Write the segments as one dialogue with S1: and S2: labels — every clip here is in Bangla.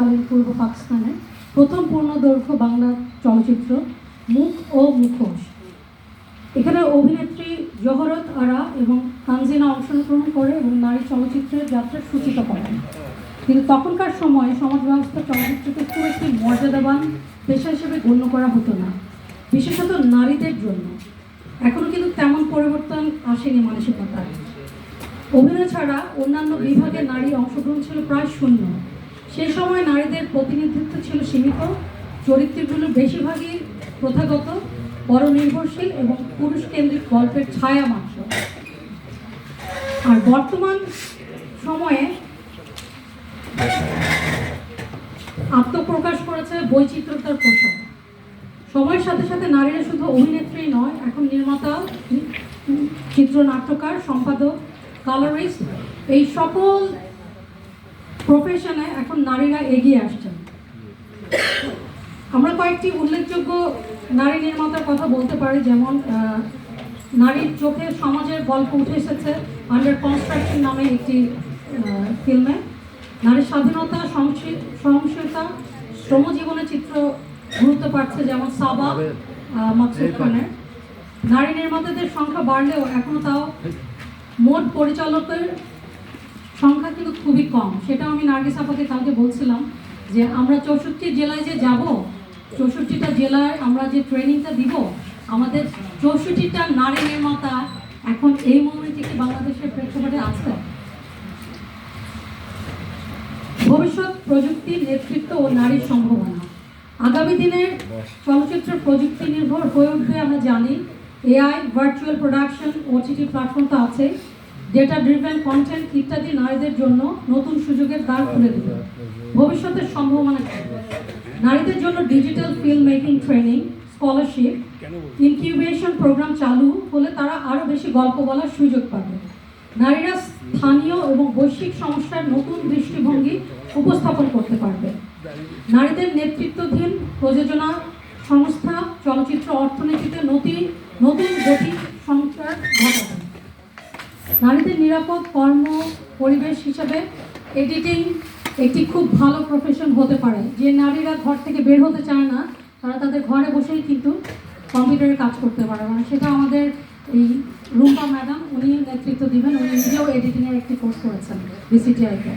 S1: তৎকালীন পূর্ব পাকিস্তানের প্রথম পূর্ণদৈর্ঘ্য বাংলা চলচ্চিত্র মুখ ও মুখোশ। এখানে অভিনেত্রী জহরত আরা এবং তানজিনা অংশগ্রহণ করে এবং নারী চলচ্চিত্রের যাত্রা সূচিত করেন। কিন্তু তখনকার সময়ে সমাজ ব্যবস্থা চলচ্চিত্রকে খুব একটি মর্যাদাবান পেশা হিসেবে গণ্য করা হতো না, বিশেষত নারীদের জন্য। এখনও কিন্তু তেমন পরিবর্তন আসেনি মানসিকতায়। অভিনয় ছাড়া অন্যান্য বিভাগে নারী অংশগ্রহণ ছিল প্রায় শূন্য। সেই সময় নারীদের প্রতিনিধিত্ব ছিল সীমিত, চরিত্রগুলো বেশিরভাগই প্রথাগত, পরনির্ভরশীল এবং পুরুষ কেন্দ্রিক গল্পের ছায়া মাত্র। আর বর্তমান সময়ে আত্মপ্রকাশ করেছে বৈচিত্র্যতার প্রসার। সময়ের সাথে সাথে নারীরা শুধু অভিনেত্রী নয়, এখন নির্মাতা, চিত্রনাট্যকার, সম্পাদক, কালারিস্ট, এই সকল প্রফেশনে এখন নারীরা এগিয়ে আসছেন। আমরা কয়েকটি উল্লেখযোগ্য নারী নির্মাতার কথা বলতে পারি, যেমন নারীর চোখে সমাজের গল্প উঠে এসেছে আন্ডার কনস্ট্রাকশন নামে একটি ফিল্মে। নারীর স্বাধীনতা, সহিংসতা, শ্রমজীবনের চিত্র গুরুত্ব পাচ্ছে, যেমন সাবা, মাকসুদ খানের। নারী নির্মাতাদের সংখ্যা বাড়লেও এখনও তাও মোট পরিচালকের সংখ্যা কিন্তু খুবই কম। সেটা আমি নার্গিস আপাকে কালকে বলছিলাম যে আমরা 64 জেলায় যে যাব, 64টা জেলায় আমরা যে ট্রেনিংটা দিব, আমাদের 64টা নারী নির্মাতা এখন এই মুহূর্তে কি বাংলাদেশের প্রেক্ষাপটে আছে? ভবিষ্যৎ প্রযুক্তি, নেতৃত্ব ও নারীর সম্ভাবনা। আগামী দিনের চলচ্চিত্র প্রযুক্তি নির্ভর হয়ে উঠবে। আমরা জানি AI, virtual production, OTT platform তো আছে, ডেটা ড্রিভেন কন্টেন্ট ইত্যাদি নারীদের জন্য নতুন সুযোগের দ্বার খুলে দেবে। ভবিষ্যতের সম্ভাবনা কি? নারীদের জন্য digital film making training, scholarship, incubation programme চালু হলে তারা আরও বেশি গল্প বলার সুযোগ পাবে। নারীরা স্থানীয় এবং বৈশ্বিক সমস্যার নতুন দৃষ্টিভঙ্গি উপস্থাপন করতে পারবে। নারীদের নেতৃত্বাধীন প্রযোজনা সংস্থা চলচ্চিত্র অর্থনীতিতে নতুন গতি সঞ্চার ঘটাবে। নারীদের নিরাপদ কর্ম পরিবেশ হিসাবে এডিটিং একটি খুব ভালো প্রফেশন হতে পারে। যে নারীরা ঘর থেকে বের হতে চায় না, তারা তাদের ঘরে বসেই কিন্তু কম্পিউটারে কাজ করতে পারে। মানে সেটা আমাদের এই রুম্পা ম্যাডাম, উনি নেতৃত্ব দিবেন। উনি নিজেও এডিটিংয়ের একটি কোর্স করেছেন বিসিটিআইতে।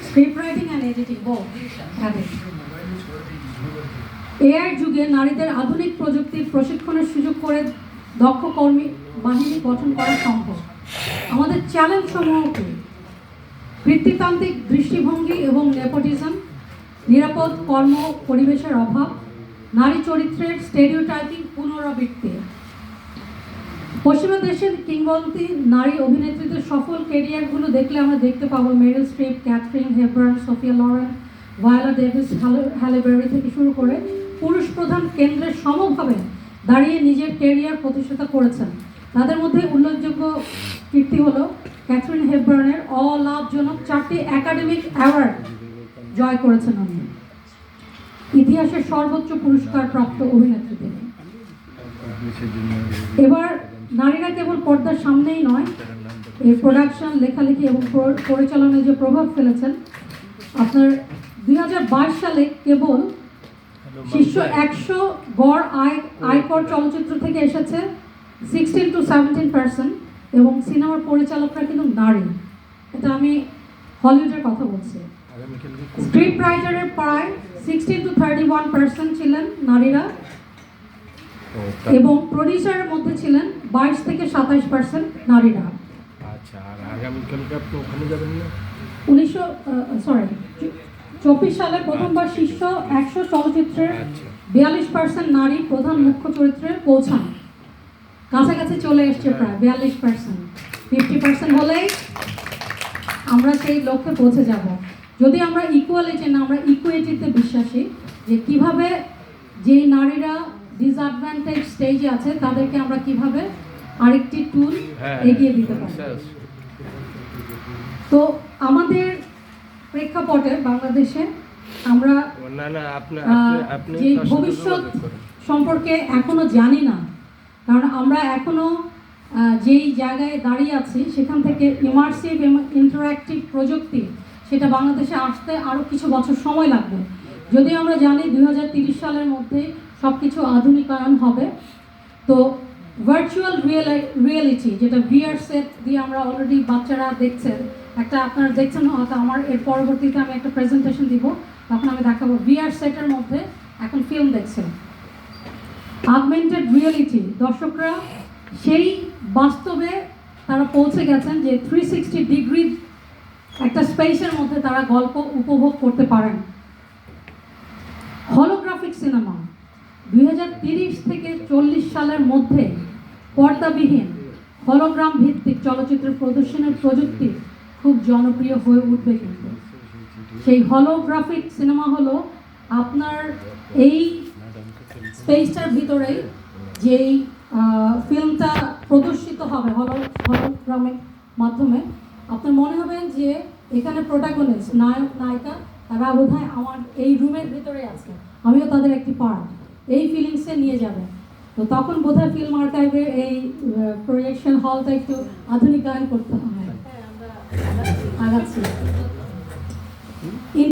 S1: Script writing and editing both. AI যুগে নারীদের আধুনিক প্রযুক্তির প্রশিক্ষণের সুযোগ করে দক্ষ কর্মী বাহিনী গঠন করা সম্ভব। আমাদের চ্যালেঞ্জ সমূহ কি? বৃত্তিতান্ত্রিক দৃষ্টিভঙ্গি এবং নেপোটিজম, নিরাপদ কর্ম পরিবেশের অভাব, নারী চরিত্রের স্টেরিওটাইপিং পুনরাবৃত্তি। পশ্চিমা দেশের কিংবদন্তি নারী অভিনেত্রীদের সফল ক্যারিয়ারগুলো দেখলে আমরা দেখতে পাবো Meryl Streep, Katharine Hepburn, Sophia Loren, Viola Davis, Halle Berry থেকে শুরু করে পুরুষ প্রধান কেন্দ্রের সমভাবে দাঁড়িয়ে নিজের ক্যারিয়ার প্রতিষ্ঠা করেছেন। তাদের মধ্যে উল্লেখযোগ্য কীর্তি হলো ক্যাথরিন হেপবার্নের অলাভজনক 4টি একাডেমিক অ্যাওয়ার্ড জয় করেছেন উনি। ইতিহাসের সর্বোচ্চ পুরস্কার প্রাপ্ত অভিনেত্রী তিনি। এবার নারীরা কেবল পর্দার সামনেই নয়, এই প্রোডাকশন, লেখালেখি এবং পরিচালনায় যে প্রভাব ফেলেছেন। আপনার 2022 সালে কেবল শীর্ষ 100 গড় আয়কর চলচ্চিত্র থেকে এসেছে 16 to 17% এবং সিনেমার পরিচালকরা কিন্তু নারী। এটা আমি হলিউডের কথা বলছি। স্ক্রিপ্ট রাইটারের প্রায় 16 to 31% ছিলেন নারীরা এবং প্রডিউসারের মধ্যে ছিলেন 22 থেকে 27% নারীরা।
S2: আচ্ছা, আর আগামীকালকে আপনি ওখানে যাবেন না?
S1: 24 সালে প্রথমবার শীর্ষ 100 চলচ্চিত্রের 42% নারী প্রধান মুখ্য চরিত্রে পৌঁছান। কাছাকাছি চলে এসছে প্রায় 42%। 50% হলেই আমরা সেই লক্ষ্যে পৌঁছে যাব। যদি আমরা ইকুয়ালিটি না, আমরা ইকুইটিতে বিশ্বাসী, যে কিভাবে যেই নারীরা ডিসঅ্যাডভান্টেজ স্টেজে আছে তাদেরকে আমরা কিভাবে আরেকটি টুল এগিয়ে দিতে পারি। তো আমাদের প্রেক্ষাপটে বাংলাদেশে আমরা যে ভবিষ্যৎ সম্পর্কে এখনো জানি না, কারণ আমরা এখনো যেই জায়গায় দাঁড়িয়ে আছি সেখান থেকে ইমার্সিভ এবং ইন্টারঅ্যাক্টিভ প্রযুক্তি সেটা বাংলাদেশে আসতে আরও কিছু বছর সময় লাগবে। যদি আমরা জানি 2030 সালের মধ্যে সব কিছু আধুনিকায়ন হবে, তো ভার্চুয়াল রিয়েলিটি যেটা ভিআর সেট দিয়ে আমরা অলরেডি বাচ্চারা দেখছেন, একটা আপনারা দেখছেন হয়তো, আমার এর পরবর্তীতে আমি একটা প্রেজেন্টেশন দিব, তখন আমি দেখাবো ভিআর সেটের মধ্যে এখন ফিল্ম দেখছেন। আগমেন্টেড রিয়েলিটি, দর্শকরা সেই বাস্তবে তারা পৌঁছে গেছেন যে 360 ডিগ্রি একটা স্পেসের মধ্যে তারা গল্প উপভোগ করতে পারেন। হলোগ্রাফিক সিনেমা 2030 থেকে 40 সালের মধ্যে পর্দাবিহীন হলোগ্রাম ভিত্তিক চলচ্চিত্র প্রদর্শনের প্রযুক্তি খুব জনপ্রিয় হয়ে উঠবে। কিন্তু সেই হলোগ্রাফিক সিনেমা হলো আপনার এই স্পেসটার ভিতরেই যেই ফিল্মটা প্রদর্শিত হবে হলোগ্রামের মাধ্যমে, আপনার মনে হবে যে এখানে প্রোটাগনিস্ট নায়ক নায়িকা তারা বোধহয় আমার এই রুমের ভিতরে আছে, আমিও তাদের একটি পার্ট, এই ফিলিংসে নিয়ে যাবে। তো তখন বোধহয় ফিল্ম আর্কাইভের এই প্রজেকশন হলটা একটু আধুনিকায়ন করতে হবে। আগাচ্ছি।